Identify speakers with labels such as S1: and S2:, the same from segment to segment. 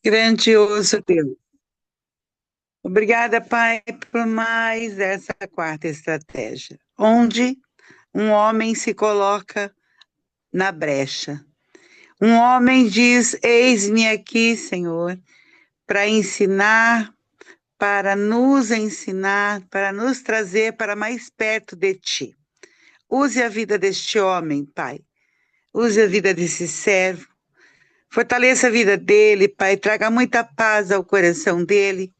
S1: Grandioso Deus. Obrigada, Pai, por mais essa quarta estratégia, onde um homem se coloca na brecha. Um homem diz: Eis-me aqui, Senhor, para ensinar, para nos trazer para mais perto de Ti. Use a vida deste homem, Pai. Use a vida desse servo. Fortaleça a vida dele, Pai. Traga muita paz ao coração dele.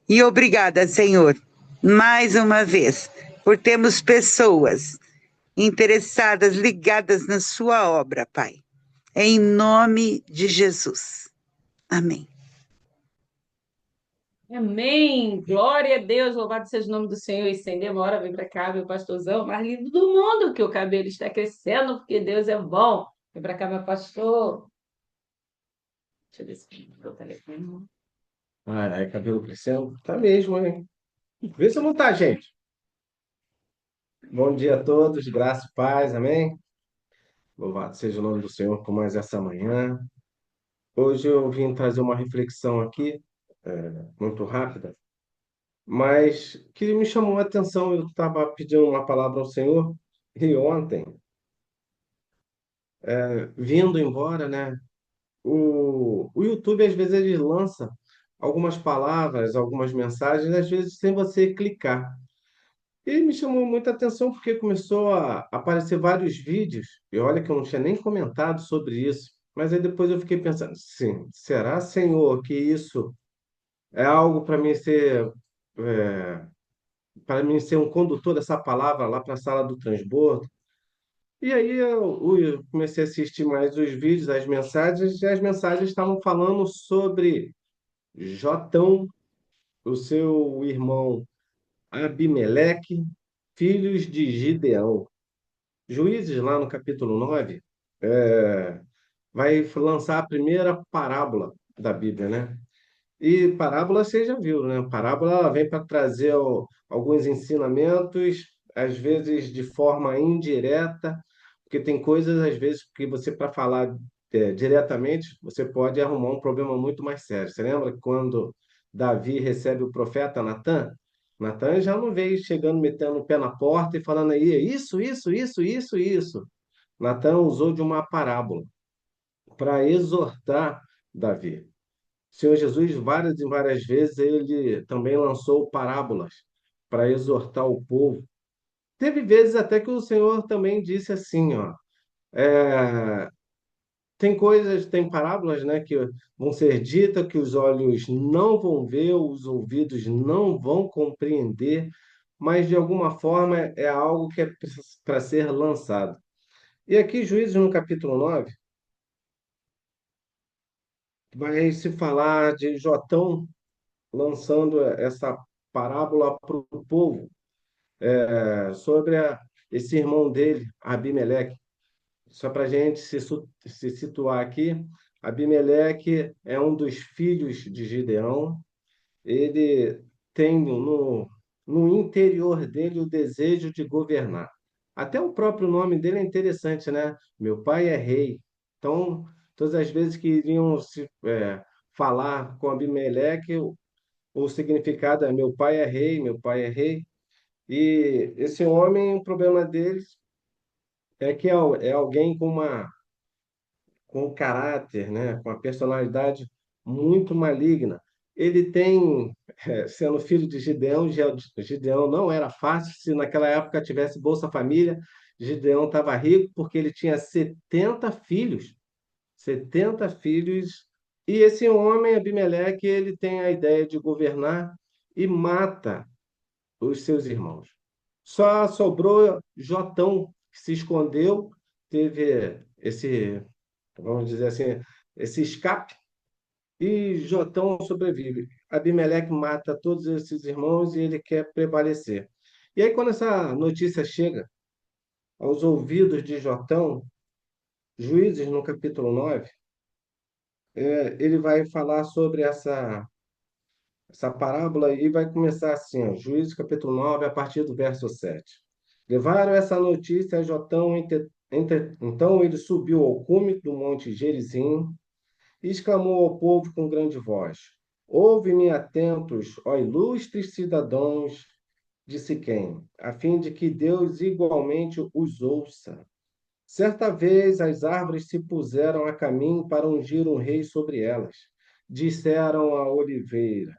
S1: E obrigada, Senhor, mais uma vez, por termos pessoas interessadas, ligadas na Sua obra, Pai. Em nome de Jesus. Amém.
S2: Amém. Glória a Deus. Louvado seja o nome do Senhor. Estender uma hora, vem para cá, meu pastorzão mais lindo do mundo, que o cabelo está crescendo, porque Deus é bom. Vem para cá, meu pastor. Deixa eu ver se o telefone.
S3: Ai, cabelo crescendo? Tá mesmo, hein? Vê se não tá, gente. Bom dia a todos, graça e paz, amém? Louvado seja o nome do Senhor por mais essa manhã. Hoje eu vim trazer uma reflexão aqui, muito rápida, mas que me chamou a atenção. Eu estava pedindo uma palavra ao Senhor e ontem, vindo embora, né? O YouTube, às vezes, ele lança algumas palavras, algumas mensagens, às vezes sem você clicar. E me chamou muita atenção porque começou a aparecer vários vídeos, e olha que eu não tinha nem comentado sobre isso, mas aí depois eu fiquei pensando, sim, será, Senhor, que isso é algo é, para mim ser um condutor dessa palavra lá para a sala do transbordo? E aí eu comecei a assistir mais os vídeos, as mensagens, e as mensagens estavam falando sobre Jotão, o seu irmão Abimeleque, filhos de Gideão. Juízes, lá no capítulo 9 vai lançar a primeira parábola da Bíblia, né? E parábola você já viu, né? Parábola ela vem para trazer alguns ensinamentos, às vezes de forma indireta, porque tem coisas, às vezes, que você, para falar diretamente, você pode arrumar um problema muito mais sério. Você lembra quando Davi recebe o profeta Natan? Natan já não veio chegando, metendo o pé na porta e falando aí, isso. Natan usou de uma parábola para exortar Davi. O Senhor Jesus, várias e várias vezes, ele também lançou parábolas para exortar o povo. Teve vezes até que o Senhor também disse assim, ó, é, tem coisas, tem parábolas, né, que vão ser ditas que os olhos não vão ver, os ouvidos não vão compreender, mas de alguma forma é algo que é para ser lançado. E aqui, Juízes, no capítulo 9 vai se falar de Jotão lançando essa parábola para o povo, sobre esse irmão dele, Abimeleque. Só para a gente se situar aqui, Abimeleque é um dos filhos de Gideão. Ele tem no interior dele o desejo de governar. Até o próprio nome dele é interessante, né? Meu pai é rei. Então, todas as vezes que iriam falar com Abimeleque, o significado é meu pai é rei, meu pai é rei. E esse homem, o problema dele é que é alguém com um caráter, né, com uma personalidade muito maligna. Ele tem, sendo filho de Gideão, Gideão não era fácil. Se naquela época tivesse Bolsa Família, Gideão estava rico porque ele tinha 70 filhos. 70 filhos. E esse homem, Abimeleque, ele tem a ideia de governar e mata os seus irmãos. Só sobrou Jotão, que se escondeu, teve esse, vamos dizer assim, esse escape, e Jotão sobrevive. Abimeleque mata todos esses irmãos e ele quer prevalecer. E aí, quando essa notícia chega aos ouvidos de Jotão, Juízes, no capítulo 9, ele vai falar sobre essa parábola e vai começar assim, ó, Juízes capítulo 9 a partir do verso 7. Levaram essa notícia a Jotão, então ele subiu ao cume do monte Gerizim e exclamou ao povo com grande voz: Ouve-me atentos, ó ilustres cidadãos de Siquém, a fim de que Deus igualmente os ouça. Certa vez as árvores se puseram a caminho para ungir um rei sobre elas. Disseram à oliveira: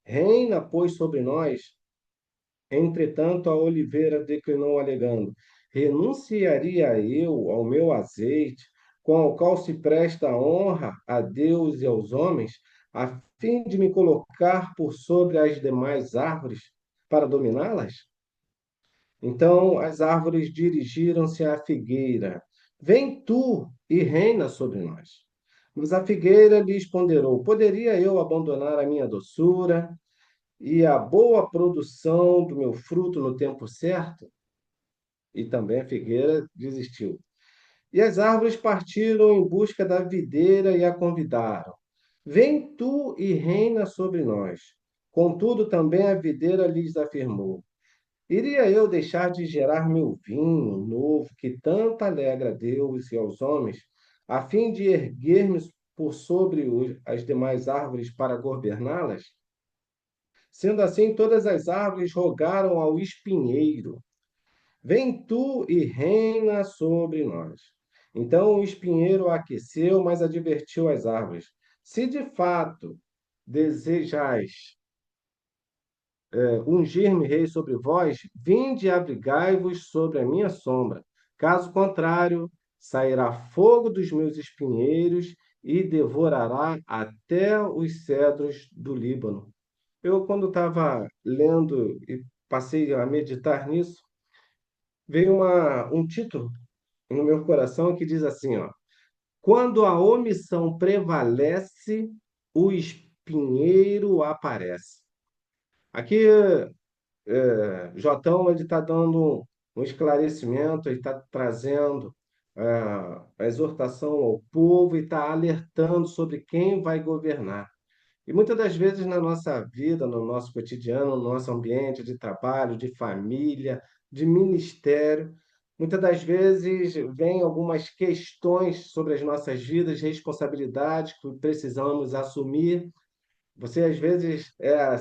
S3: Reina, pois, sobre nós. Entretanto, a oliveira declinou, alegando: Renunciaria eu ao meu azeite, com o qual se presta honra a Deus e aos homens, a fim de me colocar por sobre as demais árvores para dominá-las? Então as árvores dirigiram-se à figueira: Vem tu e reina sobre nós. Mas a figueira lhes ponderou: Poderia eu abandonar a minha doçura e a boa produção do meu fruto no tempo certo? E também a figueira desistiu. E as árvores partiram em busca da videira e a convidaram: Vem tu e reina sobre nós. Contudo, também a videira lhes afirmou: Iria eu deixar de gerar meu vinho novo, que tanto alegra a Deus e aos homens, a fim de erguer-me por sobre as demais árvores para governá-las? Sendo assim, todas as árvores rogaram ao espinheiro: Vem tu e reina sobre nós. Então o espinheiro aqueceu, mas advertiu as árvores: Se de fato desejais ungir-me rei sobre vós, vinde e abrigai-vos sobre a minha sombra. Caso contrário, sairá fogo dos meus espinheiros e devorará até os cedros do Líbano. Eu, quando estava lendo e passei a meditar nisso, veio um título no meu coração que diz assim, ó: Quando a omissão prevalece, o espinheiro aparece. Aqui Jotão ele está dando um esclarecimento, ele está trazendo a exortação ao povo e está alertando sobre quem vai governar. E muitas das vezes na nossa vida, no nosso cotidiano, no nosso ambiente de trabalho, de família, de ministério, muitas das vezes vem algumas questões sobre as nossas vidas, responsabilidades que precisamos assumir. Você às vezes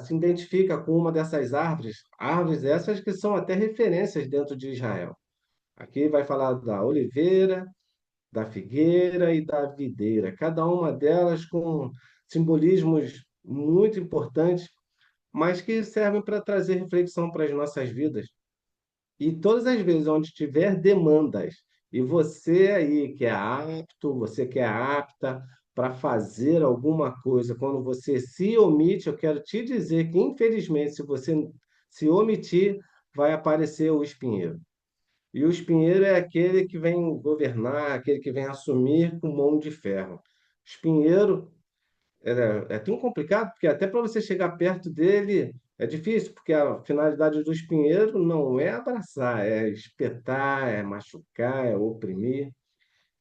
S3: se identifica com uma dessas árvores, árvores essas que são até referências dentro de Israel. Aqui vai falar da oliveira, da figueira e da videira, cada uma delas com simbolismos muito importantes, mas que servem para trazer reflexão para as nossas vidas. E todas as vezes onde tiver demandas, e você aí que é apto, você que é apta para fazer alguma coisa, quando você se omite, eu quero te dizer que, infelizmente, se você se omitir, vai aparecer o espinheiro. E o espinheiro é aquele que vem governar, aquele que vem assumir com mão de ferro. Espinheiro é tão complicado, porque até para você chegar perto dele é difícil, porque a finalidade do espinheiro não é abraçar, é espetar, é machucar, é oprimir.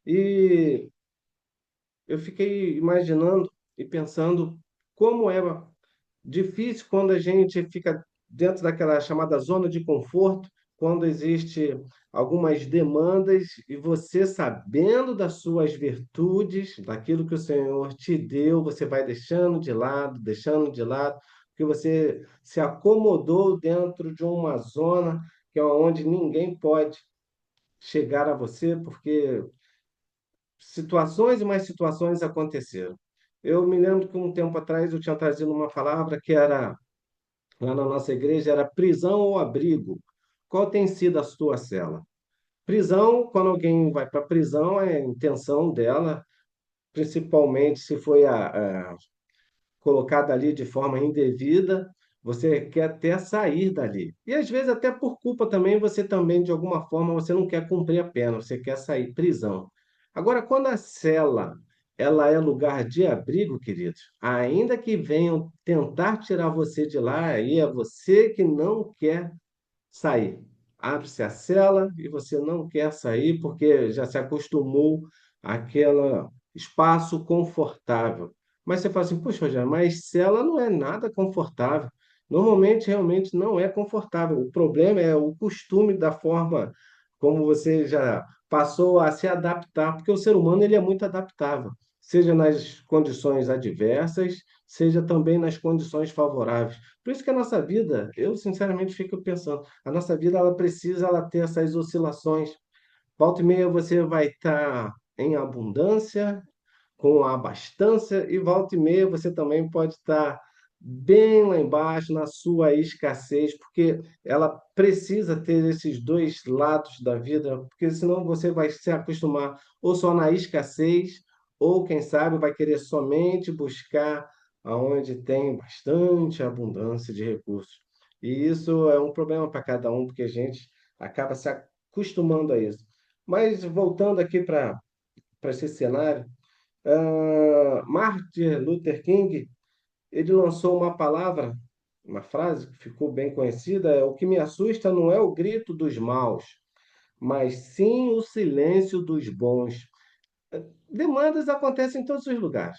S3: E eu fiquei imaginando e pensando como é difícil quando a gente fica dentro daquela chamada zona de conforto, quando existe algumas demandas e você sabendo das suas virtudes, daquilo que o Senhor te deu, você vai deixando de lado, porque você se acomodou dentro de uma zona que é onde ninguém pode chegar a você, porque situações e mais situações aconteceram. Eu me lembro que um tempo atrás eu tinha trazido uma palavra que era lá na nossa igreja era prisão ou abrigo. Qual tem sido a sua cela? Prisão, quando alguém vai para a prisão, é a intenção dela, principalmente se foi colocada ali de forma indevida, você quer até sair dali. E às vezes até por culpa também, você também, de alguma forma, você não quer cumprir a pena, você quer sair, prisão. Agora, quando a cela ela é lugar de abrigo, queridos, ainda que venham tentar tirar você de lá, aí é você que não quer sair. Abre-se a cela e você não quer sair porque já se acostumou àquele espaço confortável. Mas você fala assim, puxa, Rogério, mas cela não é nada confortável. Normalmente, realmente não é confortável. O problema é o costume da forma como você já passou a se adaptar, porque o ser humano ele é muito adaptável. seja nas condições adversas, seja também nas condições favoráveis. Por isso que a nossa vida, eu sinceramente fico pensando, a nossa vida ela ter essas oscilações. Volta e meia você vai estar em abundância, com a abastança, e volta e meia você também pode estar bem lá embaixo na sua escassez, porque ela precisa ter esses dois lados da vida, porque senão você vai se acostumar ou só na escassez, ou quem sabe vai querer somente buscar aonde tem bastante abundância de recursos. E isso é um problema para cada um, porque a gente acaba se acostumando a isso. Mas voltando aqui para esse cenário, Martin Luther King, ele lançou uma palavra, uma frase que ficou bem conhecida, é: o que me assusta não é o grito dos maus, mas sim o silêncio dos bons. Demandas acontecem em todos os lugares.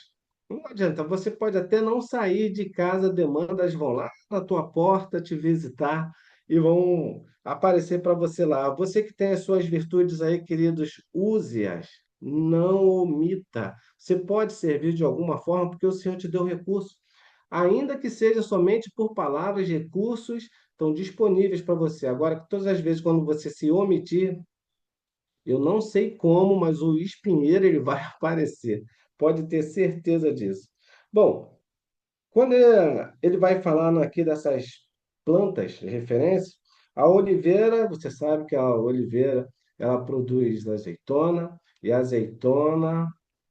S3: Não adianta, você pode até não sair de casa, demandas vão lá na tua porta te visitar e vão aparecer para você lá. Você que tem as suas virtudes aí, queridos, use-as, não omita. Você pode servir de alguma forma porque o Senhor te deu recurso. Ainda que seja somente por palavras, recursos estão disponíveis para você. Agora, todas as vezes quando você se omitir, eu não sei como, mas o espinheiro ele vai aparecer. Pode ter certeza disso. Bom, quando ele vai falando aqui dessas plantas de referência, a oliveira, você sabe que a oliveira ela produz azeitona, e a azeitona,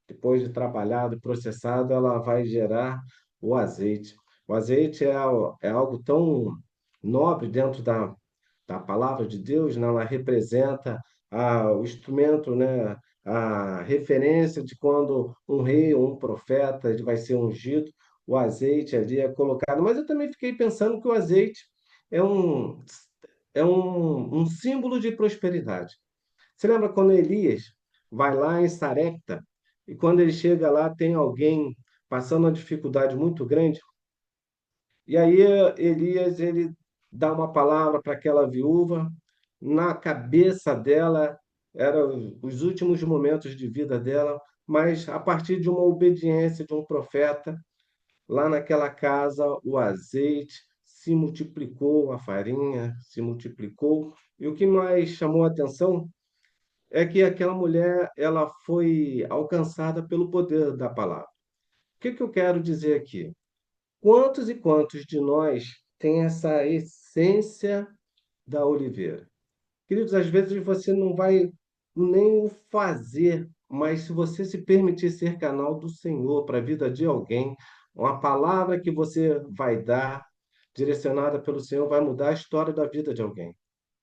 S3: depois de trabalhado e processado, ela vai gerar o azeite. O azeite é algo tão nobre dentro da palavra de Deus, né? Ela representa o instrumento, né? A referência de quando um rei ou um profeta ele vai ser ungido, o azeite ali é colocado. Mas eu também fiquei pensando que o azeite é um símbolo de prosperidade. Você lembra quando Elias vai lá em Sarepta e quando ele chega lá tem alguém passando uma dificuldade muito grande? E aí Elias ele dá uma palavra para aquela viúva. Na cabeça dela eram os últimos momentos de vida dela, mas a partir de uma obediência de um profeta, lá naquela casa o azeite se multiplicou, a farinha se multiplicou. E o que mais chamou a atenção é que aquela mulher ela foi alcançada pelo poder da palavra. O que eu quero dizer aqui? Quantos e quantos de nós têm essa essência da oliveira? Queridos, às vezes você não vai nem o fazer, mas se você se permitir ser canal do Senhor para a vida de alguém, uma palavra que você vai dar, direcionada pelo Senhor, vai mudar a história da vida de alguém.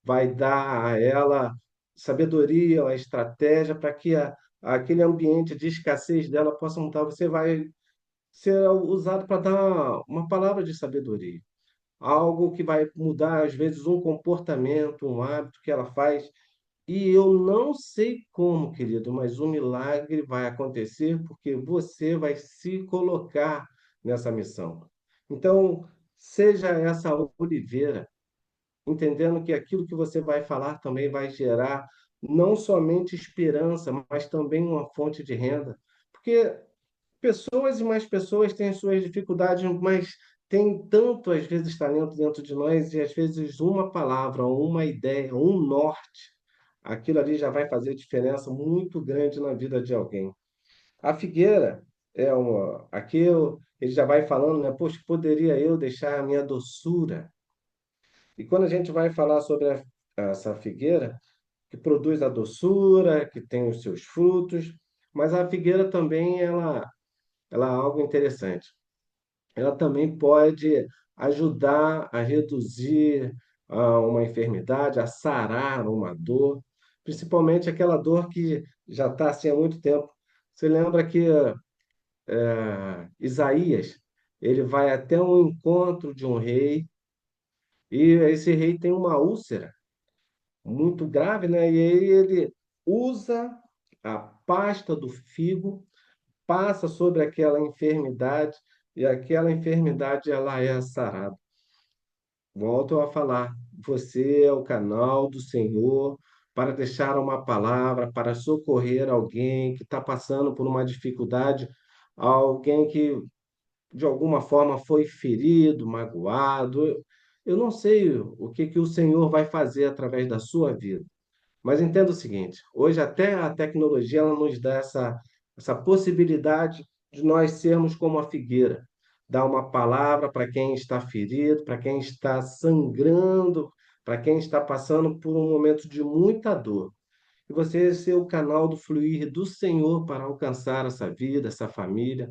S3: Vai dar a ela sabedoria, a estratégia para que aquele ambiente de escassez dela possa mudar. Você vai ser usado para dar uma palavra de sabedoria, algo que vai mudar, às vezes, um comportamento, um hábito que ela faz. E eu não sei como, querido, mas o milagre vai acontecer porque você vai se colocar nessa missão. Então, seja essa oliveira, entendendo que aquilo que você vai falar também vai gerar não somente esperança, mas também uma fonte de renda. Porque pessoas e mais pessoas têm as suas dificuldades, mas tem tanto, às vezes, talento dentro de nós, e às vezes uma palavra, uma ideia, um norte, aquilo ali já vai fazer diferença muito grande na vida de alguém. A figueira aqui ele já vai falando, né? Poxa, poderia eu deixar a minha doçura? E quando a gente vai falar sobre essa figueira, que produz a doçura, que tem os seus frutos, mas a figueira também ela é algo interessante. Ela também pode ajudar a reduzir uma enfermidade, a sarar uma dor, principalmente aquela dor que já está assim há muito tempo. Você lembra que Isaías, ele vai até um encontro de um rei, e esse rei tem uma úlcera muito grave, né? E aí ele usa a pasta do figo, passa sobre aquela enfermidade e aquela enfermidade ela é sarada. Volto a falar, você é o canal do Senhor para deixar uma palavra, para socorrer alguém que está passando por uma dificuldade, alguém que de alguma forma foi ferido, magoado. Eu não sei o que que o Senhor vai fazer através da sua vida. Mas entenda o seguinte, hoje até a tecnologia ela nos dá essa possibilidade de nós sermos como a figueira, dar uma palavra para quem está ferido, para quem está sangrando, para quem está passando por um momento de muita dor. E você ser o canal do fluir do Senhor para alcançar essa vida, essa família,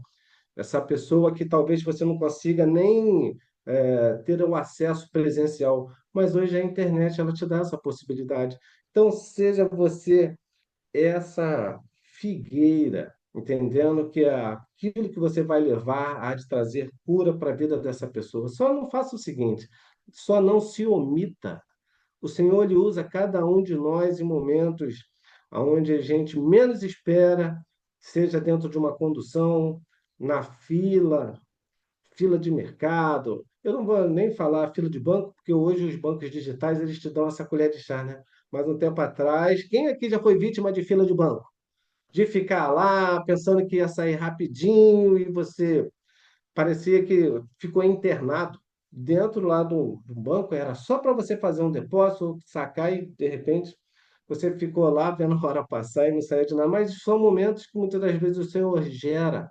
S3: essa pessoa que talvez você não consiga nem ter o acesso presencial, mas hoje a internet ela te dá essa possibilidade. Então, seja você essa figueira, entendendo que aquilo que você vai levar há de trazer cura para a vida dessa pessoa. Só não faça o seguinte, só não se omita. O Senhor ele usa cada um de nós em momentos onde a gente menos espera, seja dentro de uma condução, na fila de mercado. Eu não vou nem falar fila de banco, porque hoje os bancos digitais eles te dão essa colher de chá, né? Mas um tempo atrás, quem aqui já foi vítima de fila de banco? De ficar lá pensando que ia sair rapidinho e você parecia que ficou internado dentro lá do banco, era só para você fazer um depósito, sacar e de repente você ficou lá vendo a hora passar e não saiu de nada. Mas são momentos que muitas das vezes o Senhor gera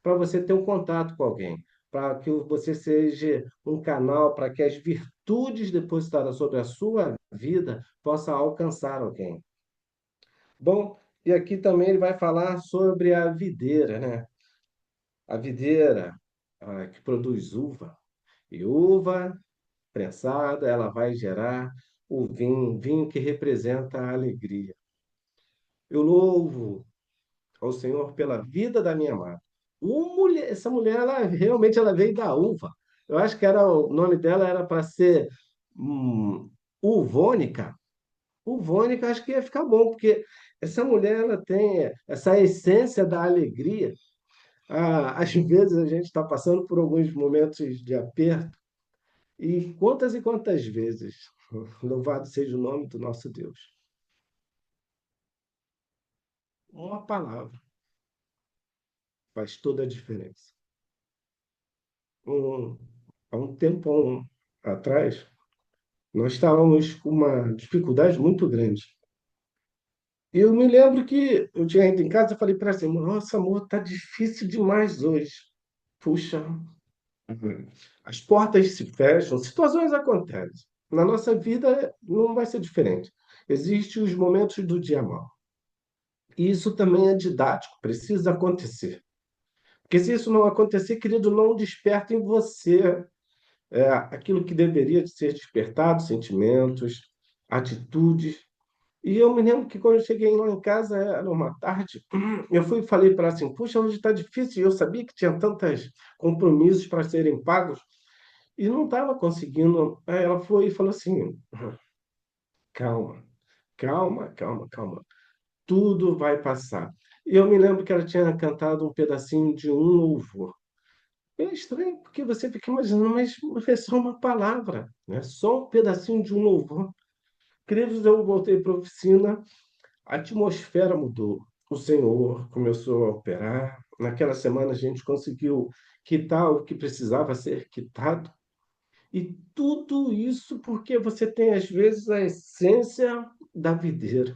S3: para você ter um contato com alguém, para que você seja um canal para que as virtudes depositadas sobre a sua vida possam alcançar alguém. Bom, e aqui também ele vai falar sobre a videira, né? A videira, que produz uva. E uva prensada, ela vai gerar o vinho, vinho que representa a alegria. Eu louvo ao Senhor pela vida da minha amada. Essa mulher, ela realmente ela veio da uva. Eu acho que era o nome dela era para ser Uvônica. Uvônica, acho que ia ficar bom, porque essa mulher ela tem essa essência da alegria. Às vezes a gente está passando por alguns momentos de aperto, e quantas vezes, louvado seja o nome do nosso Deus, uma palavra faz toda a diferença. Um, há um tempo atrás, nós estávamos com uma dificuldade muito grande. E eu me lembro que eu tinha ido em casa e falei para ela assim, nossa, amor, tá difícil demais hoje. Puxa, as portas se fecham, situações acontecem. Na nossa vida não vai ser diferente. Existem os momentos do dia mal. E isso também é didático, precisa acontecer. Porque se isso não acontecer, querido, não desperta em você aquilo que deveria de ser despertado, sentimentos, atitudes. E eu me lembro que quando eu cheguei lá em casa, era uma tarde, eu fui e falei para ela assim, puxa, hoje está difícil. E eu sabia que tinha tantos compromissos para serem pagos e não estava conseguindo. Aí ela foi e falou assim, calma, calma, calma, calma. Tudo vai passar. E eu me lembro que ela tinha cantado um pedacinho de um louvor. É estranho, porque você fica imaginando, mas é só uma palavra, né? Só um pedacinho de um louvor. Queridos, eu voltei para a oficina, a atmosfera mudou. O Senhor começou a operar. Naquela semana a gente conseguiu quitar o que precisava ser quitado. E tudo isso porque você tem, às vezes, a essência da videira.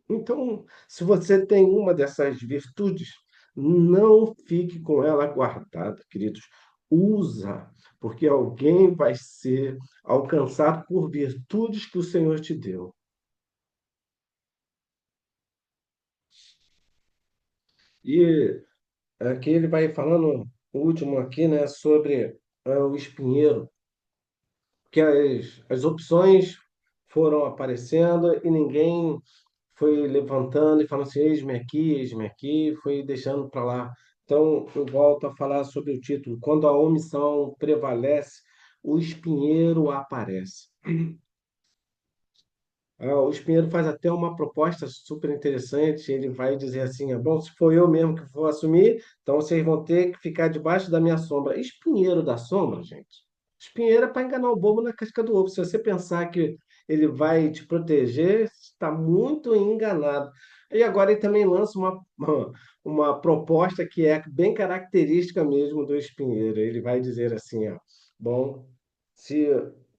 S3: Então, se você tem uma dessas virtudes, não fique com ela guardada, queridos. Usa, porque alguém vai ser alcançado por virtudes que o Senhor te deu. E aqui ele vai falando, o último aqui, né, sobre o espinheiro, que as opções foram aparecendo e ninguém foi levantando e falando assim, eis-me aqui, foi deixando para lá. Então, eu volto a falar sobre o título. Quando a omissão prevalece, o espinheiro aparece. O espinheiro faz até uma proposta super interessante. Ele vai dizer assim: bom, se for eu mesmo que vou assumir, então vocês vão ter que ficar debaixo da minha sombra. Espinheiro da sombra, gente. Espinheiro é para enganar o bobo na casca do ovo. Se você pensar que ele vai te proteger, está muito enganado. E agora ele também lança uma proposta que é bem característica mesmo do espinheiro. Ele vai dizer assim, ó, bom, se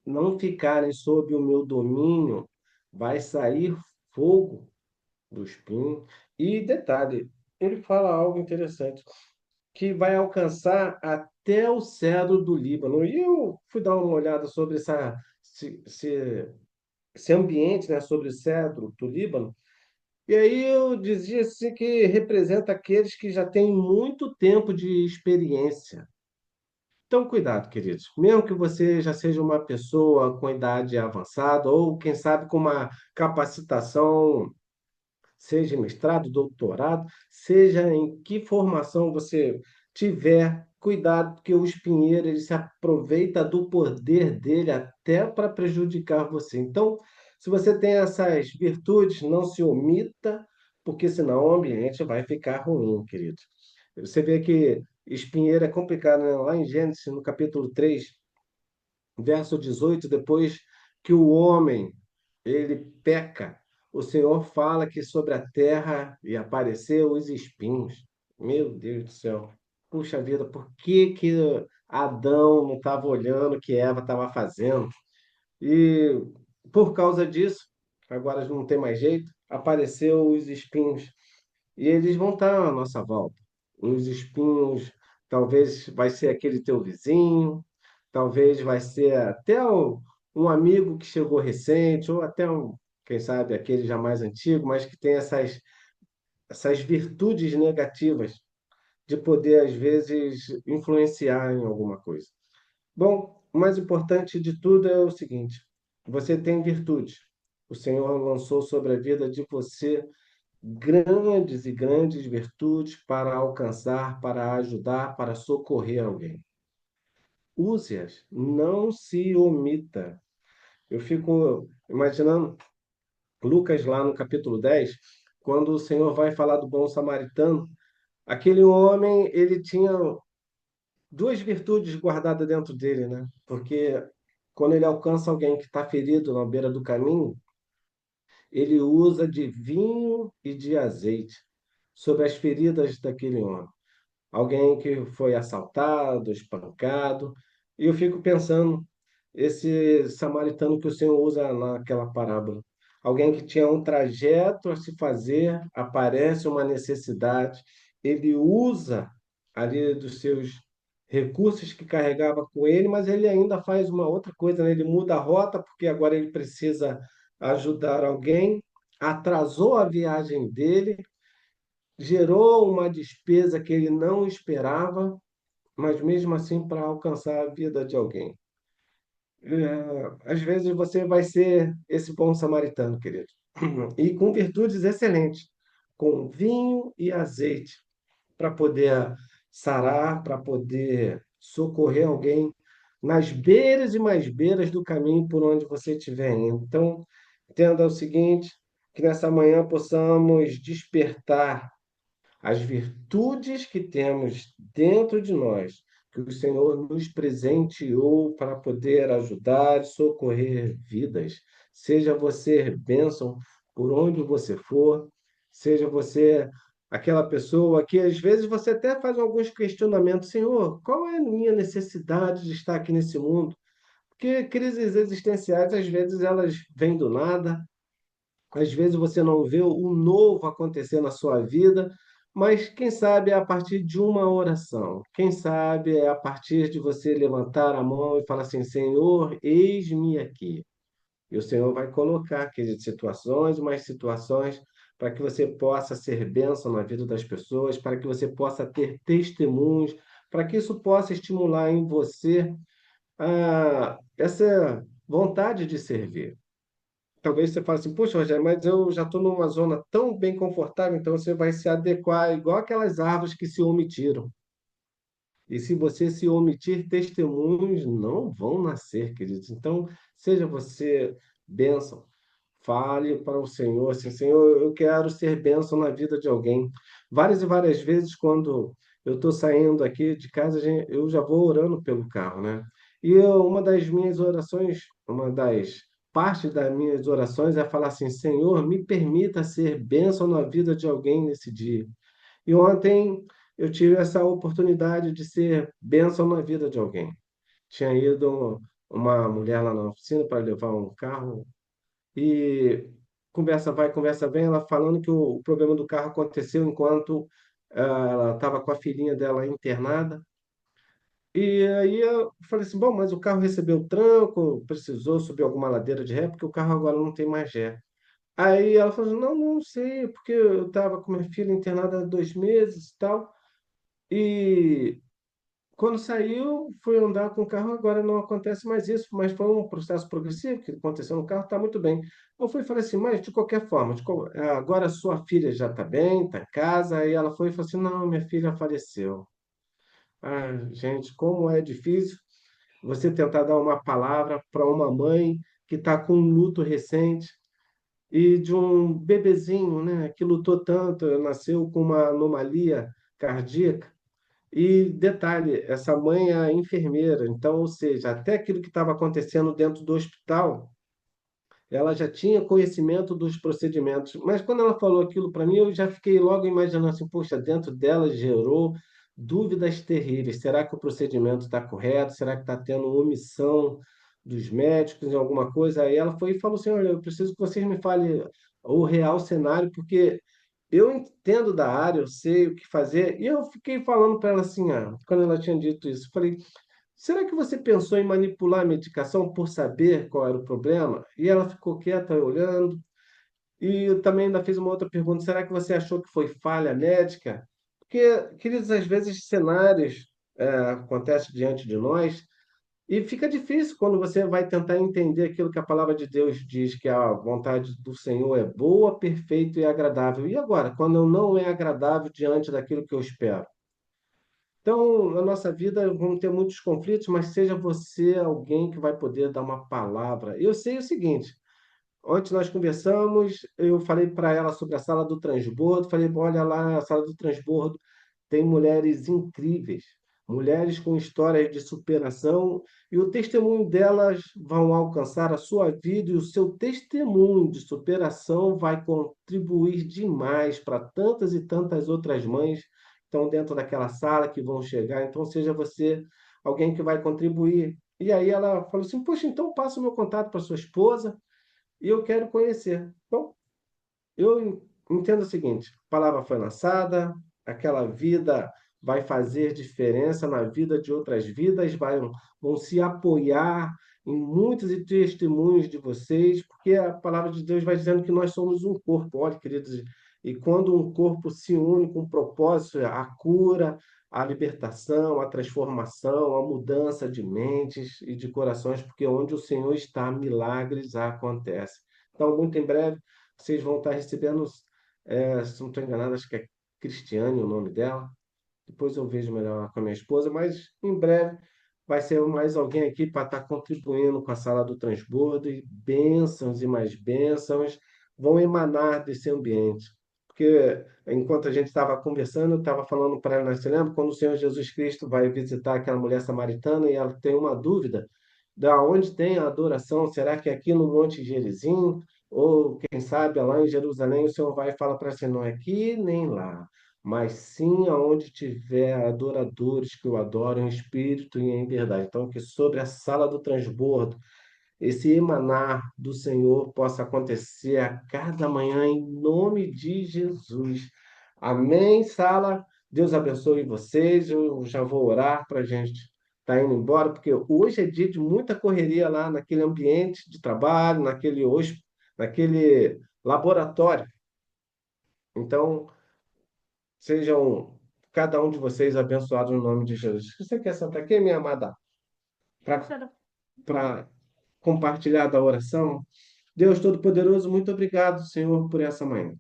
S3: não ficarem sob o meu domínio, vai sair fogo do espinho. E detalhe, ele fala algo interessante, que vai alcançar até o cedro do Líbano. E eu fui dar uma olhada sobre esse ambiente, né, sobre o cedro do Líbano, e aí eu dizia assim que representa aqueles que já têm muito tempo de experiência. Então, cuidado, queridos. Mesmo que você já seja uma pessoa com idade avançada, ou quem sabe com uma capacitação, seja em mestrado, doutorado, seja em que formação você tiver, cuidado, porque o espinheiro ele se aproveita do poder dele até para prejudicar você. Então, se você tem essas virtudes, não se omita, porque senão o ambiente vai ficar ruim, querido. Você vê que espinheiro é complicado, né? Lá em Gênesis, no capítulo 3, verso 18, depois que o homem ele peca, o Senhor fala que sobre a terra e apareceu os espinhos. Meu Deus do céu. Puxa vida, por que que Adão não estava olhando o que Eva estava fazendo? E por causa disso, agora não tem mais jeito, apareceu os espinhos. E eles vão estar à nossa volta. Os espinhos, talvez vai ser aquele teu vizinho, talvez vai ser até um amigo que chegou recente, ou até quem sabe, aquele já mais antigo, mas que tem essas virtudes negativas de poder, às vezes, influenciar em alguma coisa. Bom, o mais importante de tudo é o seguinte: você tem virtude. O Senhor lançou sobre a vida de você grandes e grandes virtudes para alcançar, para ajudar, para socorrer alguém. Use-as, não se omita. Eu fico imaginando Lucas lá no capítulo 10, quando o Senhor vai falar do bom samaritano, aquele homem, ele tinha duas virtudes guardadas dentro dele, né? Porque quando ele alcança alguém que está ferido na beira do caminho, ele usa de vinho e de azeite sobre as feridas daquele homem. Alguém que foi assaltado, espancado. E eu fico pensando, esse samaritano que o Senhor usa naquela parábola. Alguém que tinha um trajeto a se fazer, aparece uma necessidade, ele usa ali dos seus recursos que carregava com ele, mas ele ainda faz uma outra coisa, né? Ele muda a rota porque agora ele precisa ajudar alguém, atrasou a viagem dele, gerou uma despesa que ele não esperava, mas mesmo assim para alcançar a vida de alguém. Às vezes você vai ser esse bom samaritano, querido, e com virtudes excelentes, com vinho e azeite, para poder sarar, para poder socorrer alguém nas beiras e mais beiras do caminho por onde você estiver indo. Então, entenda o seguinte, que nessa manhã possamos despertar as virtudes que temos dentro de nós, que o Senhor nos presenteou para poder ajudar e socorrer vidas. Seja você bênção por onde você for, seja você aquela pessoa que às vezes você até faz alguns questionamentos, Senhor, qual é a minha necessidade de estar aqui nesse mundo? Porque crises existenciais, às vezes, elas vêm do nada, às vezes você não vê o novo acontecer na sua vida, mas quem sabe é a partir de uma oração. Quem sabe é a partir de você levantar a mão e falar assim: Senhor, eis-me aqui. E o Senhor vai colocar aquelas situações, mais situações, para que você possa ser bênção na vida das pessoas, para que você possa ter testemunhos, para que isso possa estimular em você essa vontade de servir. Talvez você fale assim, poxa, Rogério, mas eu já estou numa zona tão bem confortável, então você vai se adequar igual aquelas árvores que se omitiram. E se você se omitir, testemunhos não vão nascer, queridos. Então, seja você bênção. Fale para o Senhor, assim, Senhor, eu quero ser bênção na vida de alguém. Várias e várias vezes, quando eu estou saindo aqui de casa, eu já vou orando pelo carro, né? E uma das minhas orações, uma das parte das minhas orações é falar assim: Senhor, me permita ser bênção na vida de alguém nesse dia. E ontem eu tive essa oportunidade de ser bênção na vida de alguém. Tinha ido uma mulher lá na oficina para levar um carro e conversa vai, conversa vem, ela falando que o problema do carro aconteceu enquanto ela estava com a filhinha dela internada. E aí eu falei assim, bom, mas o carro recebeu tranco, precisou subir alguma ladeira de ré, porque o carro agora não tem mais ré. Aí ela falou, não, não sei, porque eu estava com minha filha internada há 2 meses e tal, e quando saiu, fui andar com o carro, agora não acontece mais isso, mas foi um processo progressivo que aconteceu no carro, está muito bem. Eu fui e falei assim, mas de qualquer forma, agora sua filha já está bem, está em casa, aí ela foi e falou assim, não, minha filha faleceu. Ah, gente, como é difícil você tentar dar uma palavra para uma mãe que está com um luto recente e de um bebezinho, né, que lutou tanto, nasceu com uma anomalia cardíaca. E detalhe, essa mãe é enfermeira, então, ou seja, até aquilo que estava acontecendo dentro do hospital, ela já tinha conhecimento dos procedimentos. Mas quando ela falou aquilo para mim, eu já fiquei logo imaginando assim, poxa, dentro dela gerou dúvidas terríveis. Será que o procedimento está correto? Será que está tendo omissão dos médicos em alguma coisa? Aí ela foi e falou assim, olha, eu preciso que vocês me falem o real cenário, porque eu entendo da área, eu sei o que fazer. E eu fiquei falando para ela assim, quando ela tinha dito isso, eu falei, será que você pensou em manipular a medicação por saber qual era o problema? E ela ficou quieta, olhando. E eu também ainda fiz uma outra pergunta: será que você achou que foi falha médica? Porque, queridos, às vezes cenários acontecem diante de nós e fica difícil quando você vai tentar entender aquilo que a palavra de Deus diz, que a vontade do Senhor é boa, perfeita e agradável. E agora, quando não é agradável diante daquilo que eu espero? Então, na nossa vida, vamos ter muitos conflitos, mas seja você alguém que vai poder dar uma palavra. Eu sei o seguinte: ontem nós conversamos, eu falei para ela sobre a sala do transbordo, falei, olha lá, a sala do transbordo tem mulheres incríveis, mulheres com histórias de superação, e o testemunho delas vão alcançar a sua vida, e o seu testemunho de superação vai contribuir demais para tantas e tantas outras mães que estão dentro daquela sala, que vão chegar. Então, seja você alguém que vai contribuir. E aí ela falou assim, poxa, então passa o meu contato para sua esposa, e eu quero conhecer. Bom, eu entendo o seguinte: a palavra foi lançada, aquela vida vai fazer diferença na vida de outras vidas, vão se apoiar em muitos testemunhos de vocês, porque a palavra de Deus vai dizendo que nós somos um corpo. Olha, queridos, e quando um corpo se une com um propósito, a cura, a libertação, a transformação, a mudança de mentes e de corações, porque onde o Senhor está, milagres acontecem. Então, muito em breve, vocês vão estar recebendo, se não estou enganado, acho que é Cristiane o nome dela. Depois eu vejo melhor com a minha esposa, mas em breve vai ser mais alguém aqui para estar contribuindo com a sala do transbordo, e bênçãos e mais bênçãos vão emanar desse ambiente. Porque enquanto a gente estava conversando, eu estava falando para ela, você lembra quando o Senhor Jesus Cristo vai visitar aquela mulher samaritana e ela tem uma dúvida: da onde tem a adoração? Será que é aqui no Monte Gerizim? Ou quem sabe é lá em Jerusalém? O Senhor vai e fala para você: não é aqui nem lá, mas sim aonde tiver adoradores que o adoram em espírito e em verdade. Então, que sobre a sala do transbordo, esse emanar do Senhor possa acontecer a cada manhã, em nome de Jesus. Amém, sala? Deus abençoe vocês. Eu já vou orar para a gente estar indo embora, porque hoje é dia de muita correria lá naquele ambiente de trabalho, naquele laboratório. Então, sejam cada um de vocês abençoados no nome de Jesus. Você quer sentar aqui, minha amada, para compartilhar da oração? Deus Todo-Poderoso, muito obrigado, Senhor, por essa manhã.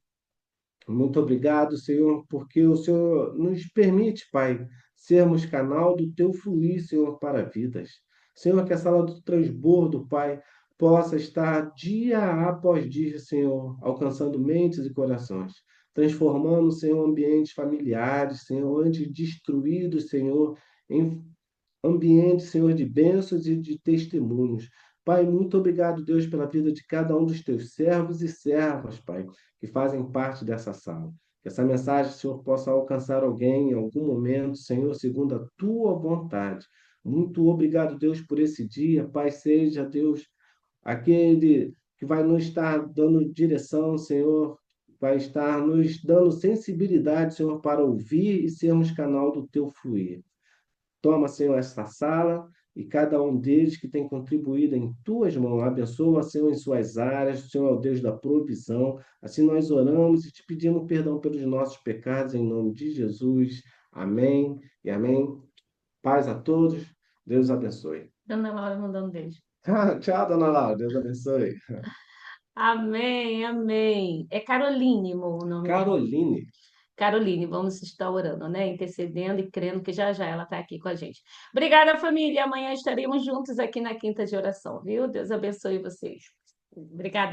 S3: Muito obrigado, Senhor, porque o Senhor nos permite, Pai, sermos canal do teu fluir, Senhor, para vidas. Senhor, que a sala do transbordo, Pai, possa estar dia após dia, Senhor, alcançando mentes e corações, transformando, Senhor, ambientes familiares, Senhor, antes destruídos, Senhor, em ambiente, Senhor, de bênçãos e de testemunhos. Pai, muito obrigado, Deus, pela vida de cada um dos teus servos e servas, Pai, que fazem parte dessa sala. Que essa mensagem, Senhor, possa alcançar alguém em algum momento, Senhor, segundo a tua vontade. Muito obrigado, Deus, por esse dia. Pai, seja, Deus, aquele que vai nos estar dando direção, Senhor, vai estar nos dando sensibilidade, Senhor, para ouvir e sermos canal do teu fluir. Toma, Senhor, esta sala e cada um deles que tem contribuído em tuas mãos. Abençoa, Senhor, em suas áreas. O Senhor é o Deus da provisão. Assim nós oramos e te pedimos perdão pelos nossos pecados, em nome de Jesus. Amém e amém. Paz a todos. Deus abençoe.
S2: Dona Laura mandando um beijo.
S3: Tchau, dona Laura. Deus abençoe.
S2: Amém, amém. É Caroline, amor, o nome dela.
S3: Caroline.
S2: Caroline, vamos estar orando, né? Intercedendo e crendo que já já ela está aqui com a gente. Obrigada, família. Amanhã estaremos juntos aqui na Quinta de Oração, viu? Deus abençoe vocês. Obrigada.